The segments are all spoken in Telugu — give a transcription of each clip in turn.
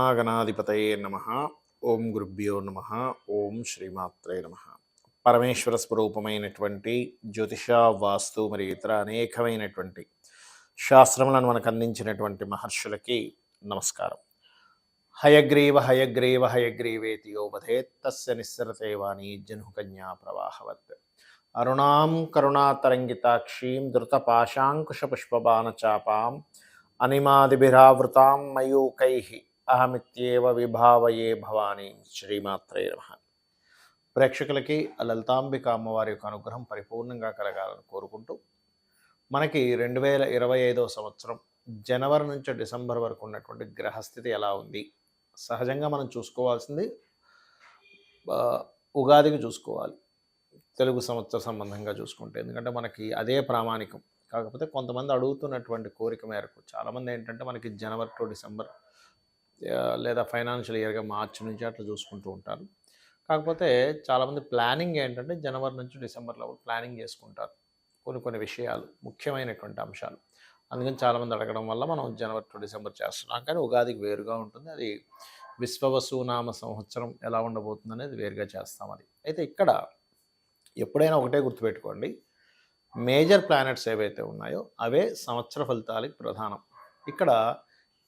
శ్రీమహాగణాధిపతయే నమః. ఓం గురుభ్యో నమః. ఓం శ్రీమాత్రే నమః. పరమేశ్వర స్వరూపమైనటువంటి జ్యోతిష, వాస్తు మరియు ఇతర అనేకమైనటువంటి శాస్త్రములను మనకు అందించినటువంటి మహర్షులకి నమస్కారం. హయగ్రీవ హయగ్రీవ హయగ్రీవేతి యోవధేత్ తస్య నిస్సరతే వాణి జనుకన్యా ప్రవాహవత్. అరుణాం కరుణాతరంగితాక్షీం ధృతపాశాంకుశపుష్పబాణచాపాం అనిమాదిభిరావృతాం మయూకైః అహమిత్యేవ విభావయే భవానీ. శ్రీమాత్రే నమః. ప్రేక్షకులకి లలితాంబిక అమ్మవారి యొక్క అనుగ్రహం పరిపూర్ణంగా కలగాలని కోరుకుంటూ, మనకి 2025 సంవత్సరం జనవరి నుంచి డిసెంబర్ వరకు ఉన్నటువంటి గ్రహస్థితి ఎలా ఉంది? సహజంగా మనం చూసుకోవాల్సింది ఉగాదికి చూసుకోవాలి, తెలుగు సంవత్సర సంబంధంగా చూసుకుంటే, ఎందుకంటే మనకి అదే ప్రామాణికం. కాకపోతే కొంతమంది అడుగుతున్నటువంటి కోరిక మేరకు చాలామంది ఏంటంటే మనకి జనవరి టు డిసెంబర్ లేదా ఫైనాన్షియల్ ఇయర్గా మార్చి నుంచి అట్లా చూసుకుంటూ ఉంటారు. కాకపోతే చాలామంది ప్లానింగ్ ఏంటంటే జనవరి నుంచి డిసెంబర్లో ప్లానింగ్ చేసుకుంటారు కొన్ని విషయాలు, ముఖ్యమైనటువంటి అంశాలు. అందుకని చాలామంది అడగడం వల్ల మనం జనవరి టు డిసెంబర్ చేస్తున్నాం. కానీ ఉగాదికి వేరుగా ఉంటుంది. అది విశ్వవసునామ సంవత్సరం ఎలా ఉండబోతుంది అనేది వేరుగా చేస్తాం. అది అయితే ఇక్కడ ఎప్పుడైనా ఒకటే గుర్తుపెట్టుకోండి, మేజర్ ప్లానెట్స్ ఏవైతే ఉన్నాయో అవే సంవత్సర ఫలితాలకి ప్రధానం. ఇక్కడ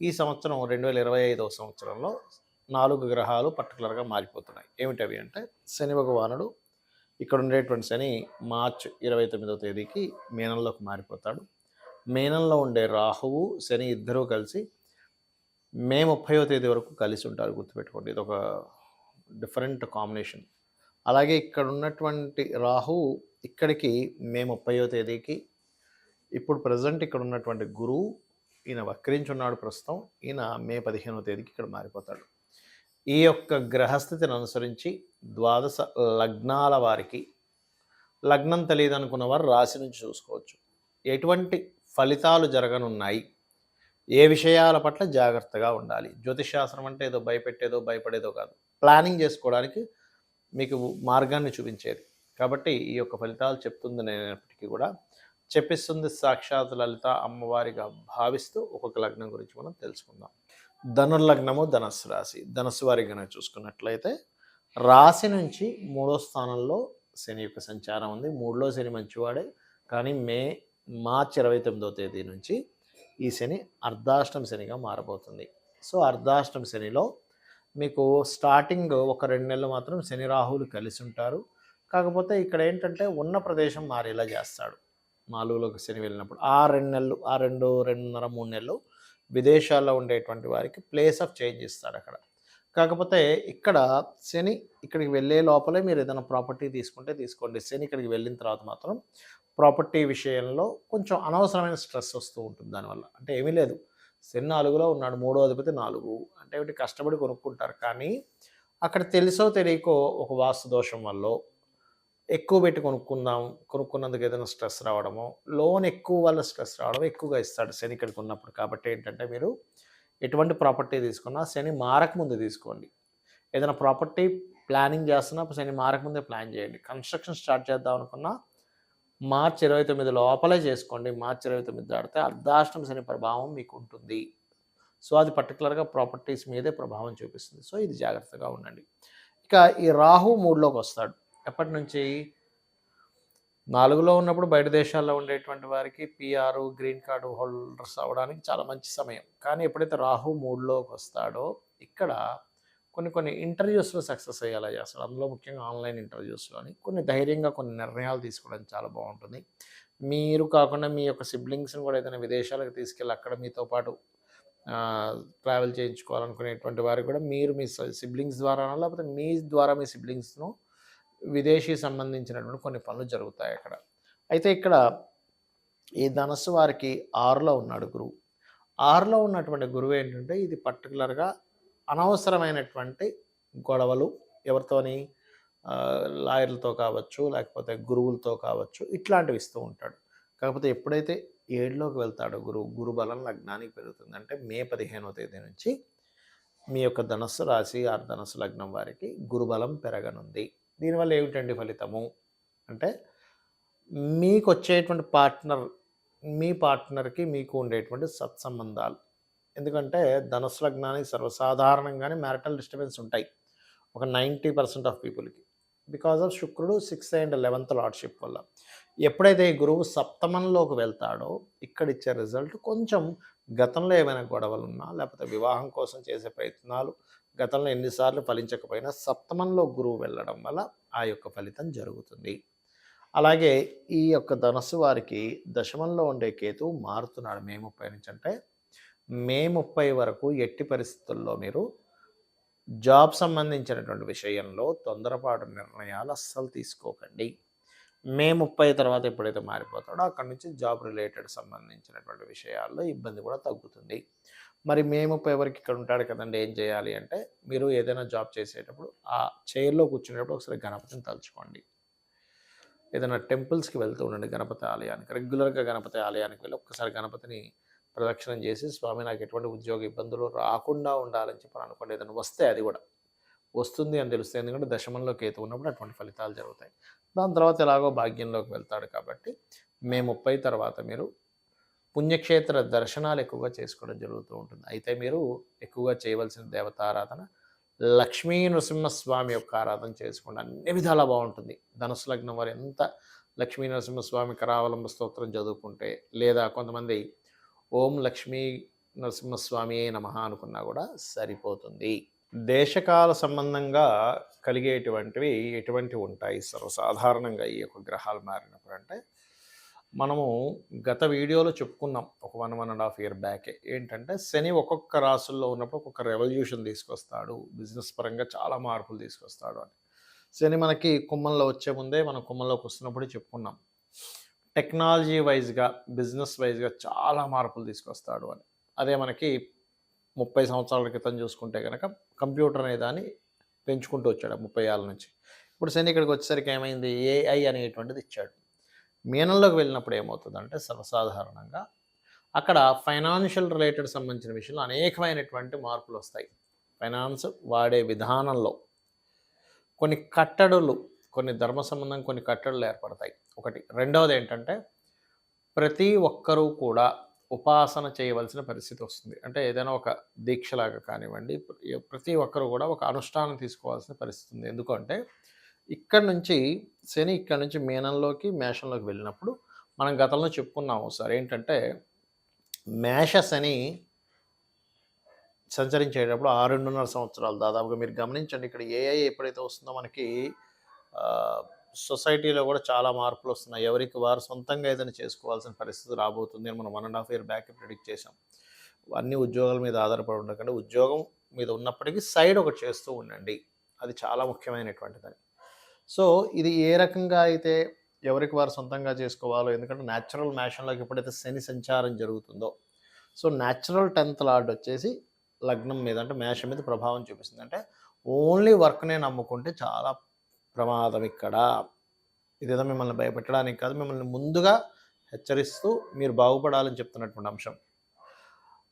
ఈ సంవత్సరం 2025 సంవత్సరంలో 4 గ్రహాలు పర్టికులర్గా మారిపోతున్నాయి. ఏమిటవి అంటే, శని భగవానుడు ఇక్కడ ఉండేటువంటి శని మార్చి 29వ తేదీకి మీనంలోకి మారిపోతాడు. మీనంలో ఉండే రాహువు శని ఇద్దరూ కలిసి మే 30వ తేదీ వరకు కలిసి ఉంటారు. గుర్తుపెట్టుకోండి, ఇది ఒక డిఫరెంట్ కాంబినేషన్. అలాగే ఇక్కడ ఉన్నటువంటి రాహు ఇక్కడికి మే 30వ తేదీకి, ఇప్పుడు ప్రజెంట్ ఇక్కడ ఉన్నటువంటి గురువు ఈయన వక్రించున్నాడు ప్రస్తుతం, ఈయన మే 15వ తేదీకి ఇక్కడ మారిపోతాడు. ఈ యొక్క గ్రహస్థితిని అనుసరించి ద్వాదశ లగ్నాల వారికి, లగ్నం తెలియదు అనుకున్న వారు రాశి నుంచి చూసుకోవచ్చు ఎటువంటి ఫలితాలు జరగనున్నాయి, ఏ విషయాల పట్ల జాగ్రత్తగా ఉండాలి. జ్యోతిషశాస్త్రం అంటే ఏదో భయపెట్టేదో భయపడేదో కాదు, ప్లానింగ్ చేసుకోవడానికి మీకు మార్గాన్ని చూపించేది. కాబట్టి ఈ యొక్క ఫలితాలు చెప్తుంది నేనప్పటికీ కూడా చెప్పిస్తుంది సాక్షాత్ లలిత అమ్మవారిగా భావిస్తూ ఒక్కొక్క లగ్నం గురించి మనం తెలుసుకుందాం. ధనుర్లగ్నము ధనస్సు రాశి. ధనస్సు వారి కనుక చూసుకున్నట్లయితే రాశి నుంచి 3వ స్థానంలో శని యొక్క సంచారం ఉంది. 3లో శని మంచివాడే, కానీ మార్చి 29వ తేదీ నుంచి ఈ శని అర్ధాష్టమ శనిగా మారబోతుంది. సో అర్ధాష్టమ శనిలో మీకు స్టార్టింగ్ ఒక 2 నెలలు మాత్రం శని రాహువులు కలిసి ఉంటారు. కాకపోతే ఇక్కడ ఏంటంటే ఉన్న ప్రదేశం మారేలా చేస్తాడు. 4లోకి శని వెళ్ళినప్పుడు ఆ 2 నెలలు, ఆ 2.5 3 నెలలు విదేశాల్లో ఉండేటువంటి వారికి ప్లేస్ ఆఫ్ చేంజ్ ఇస్తాడు అక్కడ. కాకపోతే ఇక్కడ శని ఇక్కడికి వెళ్ళే లోపలే మీరు ఏదైనా ప్రాపర్టీ తీసుకుంటే తీసుకోండి. శని ఇక్కడికి వెళ్ళిన తర్వాత మాత్రం ప్రాపర్టీ విషయంలో కొంచెం అనవసరమైన స్ట్రెస్ వస్తూ ఉంటుంది దానివల్ల. అంటే ఏమీ లేదు, శని 4లో ఉన్నాడు, 3వ అధిపతి 4 అంటే ఏమిటి, కష్టపడి కొనుక్కుంటారు. కానీ అక్కడ తెలుసో తెలియకో ఒక వాస్తు దోషం వల్ల ఎక్కువ పెట్టి కొనుక్కున్నందుకు ఏదైనా స్ట్రెస్ రావడమో, లోన్ ఎక్కువ వల్ల స్ట్రెస్ రావడం ఎక్కువగా ఇస్తాడు శని ఇక్కడికి ఉన్నప్పుడు. కాబట్టి ఏంటంటే మీరు ఎటువంటి ప్రాపర్టీ తీసుకున్నా శని మారకముందు తీసుకోండి. ఏదైనా ప్రాపర్టీ ప్లానింగ్ చేస్తున్నప్పుడు శని మారకముందే ప్లాన్ చేయండి. కన్స్ట్రక్షన్ స్టార్ట్ చేద్దాం అనుకున్నా మార్చి 29 లోపలే చేసుకోండి. మార్చి 29 దాటితే అర్ధాష్టమ శని ప్రభావం మీకు ఉంటుంది. సో అది పర్టికులర్గా ప్రాపర్టీస్ మీదే ప్రభావం చూపిస్తుంది. సో ఇది జాగ్రత్తగా ఉండండి. ఇక ఈ రాహు 3లోకి వస్తాడు. ఎప్పటి నుంచి? 4లో ఉన్నప్పుడు బయట దేశాల్లో ఉండేటువంటి వారికి పిఆర్, గ్రీన్ కార్డు హోల్డర్స్ అవ్వడానికి చాలా మంచి సమయం. కానీ ఎప్పుడైతే రాహు 3లోకి వస్తాడో ఇక్కడ కొన్ని ఇంటర్వ్యూస్లో సక్సెస్ అయ్యేలా చేస్తాడు. అందులో ముఖ్యంగా ఆన్లైన్ ఇంటర్వ్యూస్లోని కొన్ని ధైర్యంగా కొన్ని నిర్ణయాలు తీసుకోవడం చాలా బాగుంటుంది. మీరు కాకుండా మీ యొక్క సిబ్లింగ్స్ని కూడా ఏదైనా విదేశాలకు తీసుకెళ్ళి అక్కడ మీతో పాటు ట్రావెల్ చేయించుకోవాలనుకునేటువంటి వారికి కూడా మీరు మీ సిబ్లింగ్స్ ద్వారా, లేకపోతే మీ ద్వారా మీ సిబ్లింగ్స్ను విదేశీ సంబంధించినటువంటి కొన్ని పనులు జరుగుతాయి అక్కడ. అయితే ఇక్కడ ఈ ధనస్సు వారికి 6లో ఉన్నాడు గురువు. 6లో ఉన్నటువంటి గురువు ఏంటంటే ఇది పర్టికులర్గా అనవసరమైనటువంటి గొడవలు, ఎవరితోని లాయర్లతో కావచ్చు, లేకపోతే గురువులతో కావచ్చు, ఇట్లాంటివి ఇస్తూ ఉంటాడు. కాకపోతే ఎప్పుడైతే 7లోకి వెళ్తాడో గురు బలం లగ్నానికి పెరుగుతుంది. అంటే మే 15వ తేదీ నుంచి మీ యొక్క ధనస్సు రాశి ధనస్సు లగ్నం వారికి గురుబలం పెరగనుంది. దీనివల్ల ఏమిటండి ఫలితము అంటే, మీకు వచ్చేటువంటి పార్ట్నర్, మీ పార్ట్నర్కి మీకు ఉండేటువంటి సత్సంబంధాలు ఎందుకంటే ధనుస్సు లగ్నానికి సర్వసాధారణంగానే మ్యారిటల్ డిస్టర్బెన్స్ ఉంటాయి. ఒక 90% ఆఫ్ పీపుల్‌కి. బికాజ్ ఆఫ్ శుక్రుడు 6th అండ్ 11th లార్డ్‌షిప్ వల్ల. ఎప్పుడైతే ఈ గురువు సప్తమంలోకి వెళ్తాడో ఇక్కడిచ్చే రిజల్ట్ కొంచెం గతంలో ఏమైనా గొడవలున్నా, లేకపోతే వివాహం కోసం చేసే ప్రయత్నాలు గతంలో ఎన్నిసార్లు ఫలించకపోయినా సప్తమంలో గురువు వెళ్ళడం వల్ల ఆ యొక్క ఫలితం జరుగుతుంది. అలాగే ఈ యొక్క ధనస్సు వారికి దశమంలో ఉండే కేతువు మారుతున్నాడు మే 30 నుంచి. అంటే మే 30 వరకు ఎట్టి పరిస్థితుల్లో మీరు జాబ్ సంబంధించినటువంటి విషయంలో తొందరపాటు నిర్ణయాలు అస్సలు తీసుకోకండి. మే 30 తర్వాత ఎప్పుడైతే మారిపోతాడో అక్కడి నుంచి జాబ్ రిలేటెడ్ సంబంధించినటువంటి విషయాల్లో ఇబ్బంది కూడా తగ్గుతుంది. మరి మే 30 వరకు ఇక్కడ ఉంటాడు కదండీ! ఏం చేయాలి అంటే మీరు ఏదైనా జాబ్ చేసేటప్పుడు ఆ చైర్‌లో కూర్చునేటప్పుడు ఒకసారి గణపతిని తలుచుకోండి. ఏదైనా టెంపుల్స్‌కి వెళ్తూ ఉండండి గణపతి ఆలయానికి. రెగ్యులర్‌గా గణపతి ఆలయానికి వెళ్ళి ఒక్కసారి గణపతిని ప్రదక్షిణం చేసి, స్వామి నాకు ఎటువంటి ఉద్యోగ ఇబ్బందులు రాకుండా ఉండాలని చెప్పి అనుకోండి. ఏదైనా వస్తే అది కూడా వస్తుంది అని తెలుస్తుంది. ఎందుకంటే దశమంలో కేతు ఉన్నప్పుడు అటువంటి ఫలితాలు జరుగుతాయి. దాని తర్వాత ఎలాగో భాగ్యంలోకి వెళ్తాడు కాబట్టి మే 30 తర్వాత మీరు పుణ్యక్షేత్ర దర్శనాలు ఎక్కువగా చేసుకోవడం జరుగుతూ ఉంటుంది. అయితే మీరు ఎక్కువగా చేయవలసిన దేవతారాధన లక్ష్మీ నరసింహస్వామి యొక్క ఆరాధన చేసుకోండి. అన్ని విధాలా బాగుంటుంది. ధనుసు లగ్నం వారు ఎంత లక్ష్మీ నరసింహస్వామి కరావలంబ స్తోత్రం చదువుకుంటే, లేదా కొంతమంది ఓం లక్ష్మీ నరసింహస్వామి నమః అనుకున్నా కూడా సరిపోతుంది. దేశకాల సంబంధంగా కలిగేటువంటివి ఎటువంటివి ఉంటాయి సర్వసాధారణంగా ఈ యొక్క గ్రహాలు మారినప్పుడు అంటే, మనము గత వీడియోలో చెప్పుకున్నాం ఒక 1.5 ఇయర్ బ్యాకే. ఏంటంటే శని ఒక్కొక్క రాసుల్లో ఉన్నప్పుడు ఒక్కొక్క రెవల్యూషన్ తీసుకొస్తాడు, బిజినెస్ పరంగా చాలా మార్పులు తీసుకొస్తాడు అని. శని మనకి కుంభంలో వచ్చే ముందే మనం కుంభంలోకి వస్తున్నప్పుడే చెప్పుకున్నాం. టెక్నాలజీ వైజ్గా, బిజినెస్ వైజ్గా చాలా మార్పులు తీసుకొస్తాడు అని. అదే మనకి 30 సంవత్సరాల క్రితం చూసుకుంటే కనుక కంప్యూటర్ అనే దాన్ని పెంచుకుంటూ వచ్చాడు 30 ఏళ్ళ నుంచి. ఇప్పుడు శని ఇక్కడికి వచ్చేసరికి ఏమైంది, ఏఐ అనేటువంటిది ఇచ్చాడు. మీనంలోకి వెళ్ళినప్పుడు ఏమవుతుందంటే సర్వసాధారణంగా అక్కడ ఫైనాన్షియల్ రిలేటెడ్ సంబంధించిన విషయంలో అనేకమైనటువంటి మార్పులు వస్తాయి. ఫైనాన్స్ వాడే విధానంలో కొన్ని కట్టడులు, కొన్ని ధర్మ సంబంధం కొన్ని కట్టడులు ఏర్పడతాయి ఒకటి. రెండవది ఏంటంటే ప్రతి ఒక్కరూ కూడా ఉపాసన చేయవలసిన పరిస్థితి వస్తుంది. అంటే ఏదైనా ఒక దీక్షలాగా కానివ్వండి, ప్రతి ఒక్కరు కూడా ఒక అనుష్ఠానం తీసుకోవాల్సిన పరిస్థితి ఉంది. ఎందుకంటే ఇక్కడ నుంచి శని ఇక్కడ నుంచి మీనంలోకి మేషంలోకి వెళ్ళినప్పుడు మనం గతంలో చెప్పుకున్నాము సార్. ఏంటంటే మేష శని సంచరించేటప్పుడు 6.5 సంవత్సరాలు దాదాపుగా మీరు గమనించండి. ఇక్కడ ఏఐ ఎప్పుడైతే వస్తుందో మనకి సొసైటీలో కూడా చాలా మార్పులు వస్తున్నాయి. ఎవరికి వారు సొంతంగా ఏదైనా చేసుకోవాల్సిన పరిస్థితి రాబోతుంది అని మనం 1.5 ఇయర్ బ్యాక్ ప్రిడిక్ట్ చేసాం. అన్ని ఉద్యోగాల మీద ఆధారపడి ఉండకండి. ఉద్యోగం మీద ఉన్నప్పటికీ సైడ్ ఒకటి చేస్తూ ఉండండి. అది చాలా ముఖ్యమైనటువంటిదని. సో ఇది ఏ రకంగా అయితే ఎవరికి వారు సొంతంగా చేసుకోవాలో, ఎందుకంటే న్యాచురల్ మేషంలోకి ఎప్పుడైతే శని సంచారం జరుగుతుందో, సో న్యాచురల్ 10th లార్డ్ వచ్చేసి లగ్నం మీద అంటే మేషం మీద ప్రభావం చూపిస్తుంది. అంటే ఓన్లీ వర్క్నే నమ్ముకుంటే చాలా ప్రమాదం ఇక్కడ. ఇదేదో మిమ్మల్ని భయపెట్టడానికి కాదు, మిమ్మల్ని ముందుగా హెచ్చరిస్తూ మీరు బాగుపడాలని చెప్తున్నటువంటి అంశం.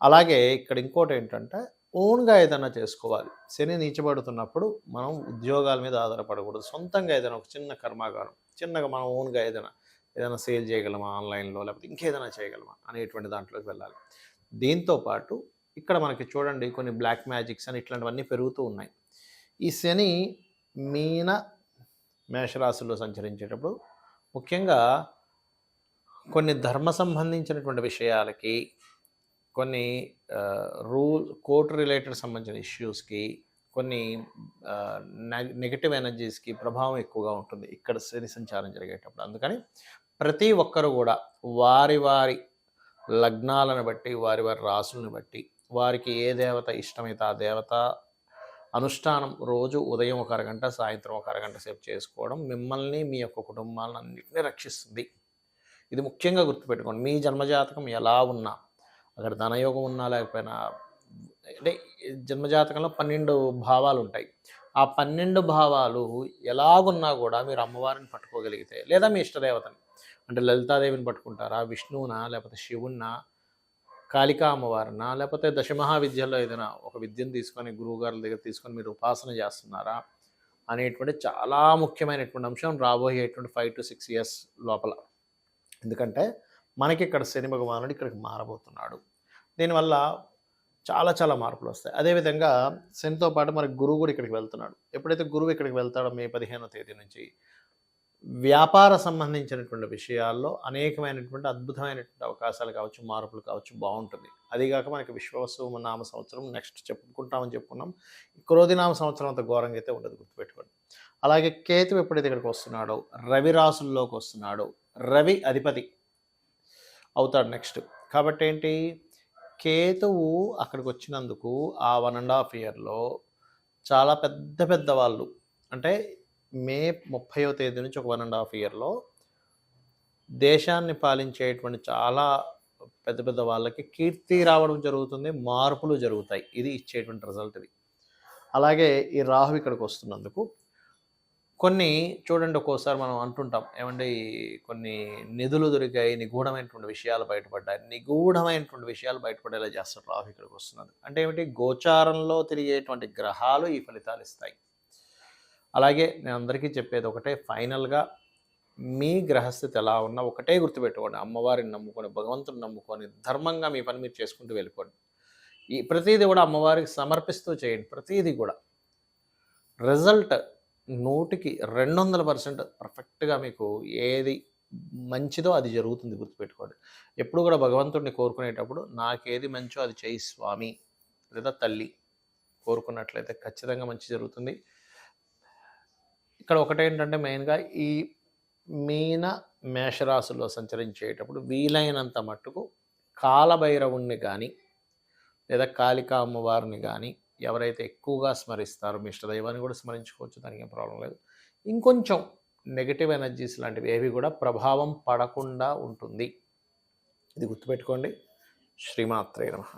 అలాగే ఇక్కడ ఇంకోటి ఏంటంటే ఓన్గా ఏదైనా చేసుకోవాలి. శని నీచబడుతున్నప్పుడు మనం ఉద్యోగాల మీద ఆధారపడకూడదు. సొంతంగా ఏదైనా ఒక చిన్న కర్మాగారం, చిన్నగా మనం ఓన్గా ఏదైనా సేల్ చేయగలమా ఆన్లైన్లో, లేకపోతే ఇంకేదైనా చేయగలమా అనేటువంటి దాంట్లోకి వెళ్ళాలి. దీంతో పాటు ఇక్కడ మనకి చూడండి కొన్ని బ్లాక్ మ్యాజిక్స్ అని ఇట్లాంటివన్నీ పెరుగుతూ ఉన్నాయి. ఈ శని మీన మేషరాశుల్లో సంచరించేటప్పుడు ముఖ్యంగా కొన్ని ధర్మ సంబంధించినటువంటి విషయాలకి, కొన్ని కోర్టు రిలేటెడ్ సంబంధించిన ఇష్యూస్కి, కొన్ని నెగటివ్ ఎనర్జీస్కి ప్రభావం ఎక్కువగా ఉంటుంది ఇక్కడ శని సంచారం జరిగేటప్పుడు. అందుకని ప్రతి ఒక్కరు కూడా వారి వారి లగ్నాలను బట్టి, వారి వారి రాసులను బట్టి, వారికి ఏ దేవత ఇష్టమైతే ఆ దేవత అనుష్ఠానం రోజు ఉదయం ఒక అరగంట, సాయంత్రం ఒక అరగంట సేపు చేసుకోవడం మిమ్మల్ని, మీ యొక్క కుటుంబాలను అన్నింటినీ రక్షిస్తుంది. ఇది ముఖ్యంగా గుర్తుపెట్టుకోండి. మీ జన్మజాతకం ఎలా ఉన్నా, అక్కడ ధనయోగం ఉన్నా లేకపోయినా, అంటే జన్మజాతకంలో 12 భావాలు ఉంటాయి. ఆ 12 భావాలు ఎలాగున్నా కూడా మీరు అమ్మవారిని పట్టుకోగలిగితే, లేదా మీ ఇష్టదేవతని అంటే లలితాదేవిని పట్టుకుంటారా, విష్ణువునా, లేకపోతే శివున్నా, కాళికా అమ్మవారినా, లేకపోతే దశమహావిద్యల్లో ఏదైనా ఒక విద్యను తీసుకొని గురువుగారుల దగ్గర తీసుకొని మీరు ఉపాసన చేస్తున్నారా అనేటువంటి చాలా ముఖ్యమైనటువంటి అంశం రాబోయేటువంటి 5 to 6 years లోపల. ఎందుకంటే మనకి ఇక్కడ శని భగవానుడు ఇక్కడికి మారబోతున్నాడు. దీనివల్ల చాలా చాలా మార్పులొస్తాయి. అదేవిధంగా శనితో పాటు మనకి గురువు గూడా ఇక్కడికి వెళ్తున్నాడు. ఎప్పుడైతే గురువు ఇక్కడికి వెళ్తాడో మే 15వ తేదీ నుంచి వ్యాపార సంబంధించినటువంటి విషయాల్లో అనేకమైనటువంటి అద్భుతమైనటువంటి అవకాశాలు కావచ్చు, మార్పులు కావచ్చు బావుంటుంది. అదీగాక మనకి విశ్వావసు నామ సంవత్సరం నెక్స్ట్ చెప్పుకుంటామని చెప్పుకున్నాం. క్రోధినామ సంవత్సరం అంత ఘోరంగా అయితే ఉండదు గుర్తుపెట్టుకోండి. అలాగే కేతువు ఎప్పుడైతే ఇక్కడికొస్తున్నాడో, రవి రాసుల్లోకొస్తున్నాడో, రవి అధిపతి అవుతాడు నెక్స్ట్. కాబట్టేంటి, కేతువు అక్కడికొచ్చినందుకు ఆ 1 ½ ఇయర్‌లో చాలా పెద్ద పెద్ద వాళ్ళు అంటే మే 30వ తేదీ నుంచి ఒక 1 ½ ఇయర్‌లో దేశాన్ని పాలించేటువంటి చాలా పెద్ద పెద్ద వాళ్ళకి కీర్తి రావడం జరుగుతుంది. మార్పులు జరుగుతాయి. ఇది ఇచ్చేటువంటి రిజల్ట్ ఇది. అలాగే ఈ రాహు ఇక్కడికొస్తున్నందుకు కొన్ని చూడండి ఒక్కోసారి మనం అంటుంటాం. ఏవండీ కొన్ని నిధులు దొరికాయి, నిగూఢమైనటువంటి విషయాలు బయటపడ్డాయి. నిగూఢమైనటువంటి విషయాలు బయటపడేలా చేస్తాడు రాహు ఇక్కడికొస్తున్నది. అంటే ఏమిటి? గోచారంలో తిరిగేటువంటి గ్రహాలు ఈ ఫలితాలిస్తాయి. అలాగే నేను అందరికీ చెప్పేది ఒకటే ఫైనల్‌గా మీ గ్రహస్థితి ఎలా ఉన్నా ఒకటే గుర్తుపెట్టుకోండి. అమ్మవారిని నమ్ముకొని, భగవంతుడిని నమ్ముకొని, ధర్మంగా మీ పని మీరు చేసుకుంటూ వెళ్ళిపోండి. ఈ ప్రతీది కూడా అమ్మవారికి సమర్పిస్తూ చేయండి. ప్రతీది కూడా. రిజల్ట్ 100కి 200% పర్ఫెక్ట్‌గా మీకు ఏది మంచిదో అది జరుగుతుంది గుర్తుపెట్టుకోండి. ఎప్పుడు కూడా భగవంతుడిని కోరుకునేటప్పుడు నాకేది మంచో అది చెయ్యి స్వామి లేదా తల్లి కోరుకున్నట్లయితే ఖచ్చితంగా మంచి జరుగుతుంది. ఇక్కడ ఒకటేంటంటే మెయిన్‌గా ఈ మీన, మేషరాశుల్లో సంచరించేటప్పుడు వీలైనంత మట్టుకు కాలభైరవుడిని గానీ, లేదా కాళికా అమ్మవారిని గానీ ఎవరైతే ఎక్కువగా స్మరిస్తారో మీ ఇష్టదైవాన్ని కూడా స్మరించుకోవచ్చు. దానికేం ప్రాబ్లమ్ లేదు. ఇంకొంచెం నెగెటివ్ ఎనర్జీస్ లాంటివి ఏవి కూడా ప్రభావం పడకుండా ఉంటుంది. ఇది గుర్తుపెట్టుకోండి. శ్రీమాత్రే నమః.